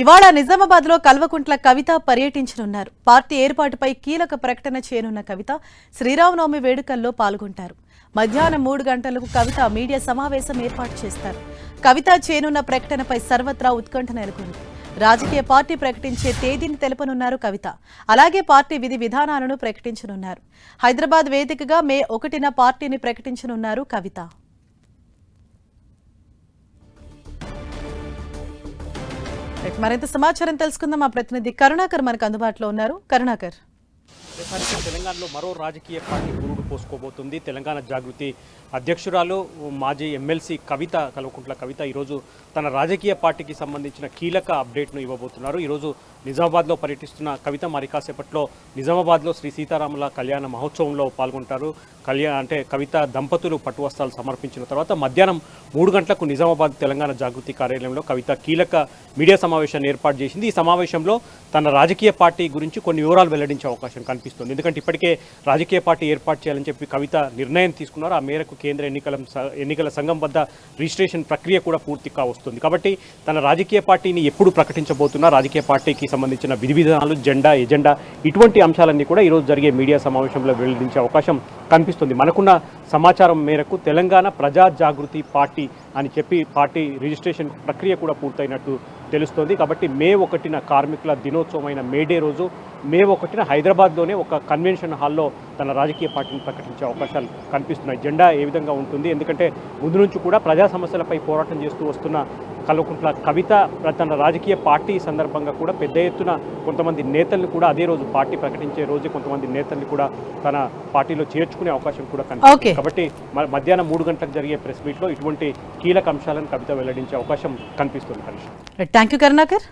ఇవాళ నిజామాబాద్ లో కల్వకుంట్ల కవిత పర్యటించనున్నారు. పార్టీ ఏర్పాటుపై కీలక ప్రకటన చేయనున్న కవిత శ్రీరామనవమి వేడుకల్లో పాల్గొంటారు. మధ్యాహ్నం 3 గంటలకు కవిత మీడియా సమావేశం ఏర్పాటు చేస్తారు. కవిత చేయనున్న ప్రకటనపై సర్వత్రా ఉత్కంఠ నెలకొంది. రాజకీయ పార్టీ ప్రకటించే తేదీని తెలపనున్నారు కవిత. అలాగే పార్టీ విధి విధానాలను ప్రకటించనున్నారు. హైదరాబాద్ వేదికగా మే 1న పార్టీని ప్రకటించనున్నారు కవిత. మరింత సమాచారం తెలుసుకుందాం. మా ప్రతినిధి కరుణాకర్ మనకు అందుబాటులో ఉన్నారు. కరుణాకర్, తెలంగాణలో మరో రాజకీయ పార్టీ పురుడు పోసుకోబోతుంది. తెలంగాణ జాగృతి అధ్యక్షురాలు మాజీ ఎమ్మెల్సీ కల్వకుంట్ల కవిత ఈరోజు తన రాజకీయ పార్టీకి సంబంధించిన కీలక అప్డేట్ను ఇవ్వబోతున్నారు. ఈరోజు నిజామాబాద్లో పర్యటిస్తున్న కవిత మరి కాసేపట్లో నిజామాబాద్లో శ్రీ సీతారాముల కళ్యాణ మహోత్సవంలో పాల్గొంటారు. కవిత దంపతులు పట్టు వస్త్రాలు సమర్పించిన తర్వాత మధ్యాహ్నం 3 గంటలకు నిజామాబాద్ తెలంగాణ జాగృతి కార్యాలయంలో కవిత కీలక మీడియా సమావేశాన్ని ఏర్పాటు చేసింది. ఈ సమావేశంలో తన రాజకీయ పార్టీ గురించి కొన్ని వివరాలు వెల్లడించే అవకాశం కనిపిస్తుంది. ఎందుకంటే ఇప్పటికే రాజకీయ పార్టీ ఏర్పాటు చేయాలని చెప్పి కవిత నిర్ణయం తీసుకున్నారు. ఆ మేరకు కేంద్ర ఎన్నికల సంఘం వద్ద రిజిస్ట్రేషన్ ప్రక్రియ కూడా పూర్తి కావస్తుంది. కాబట్టి తన రాజకీయ పార్టీని ఎప్పుడు ప్రకటించబోతున్నా, రాజకీయ పార్టీకి సంబంధించిన విధి విధానాలు, ఎజెండా ఇటువంటి అంశాలన్నీ కూడా ఈరోజు జరిగే మీడియా సమావేశంలో వెల్లడించే అవకాశం కనిపిస్తుంది. మనకున్న సమాచారం మేరకు తెలంగాణ ప్రజా జాగృతి పార్టీ అని చెప్పి పార్టీ రిజిస్ట్రేషన్ ప్రక్రియ కూడా పూర్తయినట్టు తెలుస్తోంది. కాబట్టి మే 1న కార్మికుల దినోత్సవమైన మేడే రోజు మే 1న హైదరాబాద్లోనే ఒక కన్వెన్షన్ హాల్లో తన రాజకీయ పార్టీని ప్రకటించే అవకాశాలు కనిపిస్తున్నాయి. జెండా ఏ విధంగా ఉంటుంది, ఎందుకంటే ముందు నుంచి కూడా ప్రజా సమస్యలపై పోరాటం చేస్తూ వస్తున్న కల్వకుంట్ల కవిత తన రాజకీయ పార్టీ సందర్భంగా కూడా పెద్ద ఎత్తున కొంతమంది నేతల్ని కూడా అదే రోజు పార్టీ ప్రకటించే రోజే కొంతమంది నేతల్ని కూడా తన పార్టీలో చేర్చుకునే అవకాశం కూడా కనిపిస్తుంది. కాబట్టి మధ్యాహ్నం 3 గంటలకు జరిగే ప్రెస్ మీట్లో ఇటువంటి కీలక అంశాలను కవిత వెల్లడించే అవకాశం కనిపిస్తుంది. Thank you Karunakar.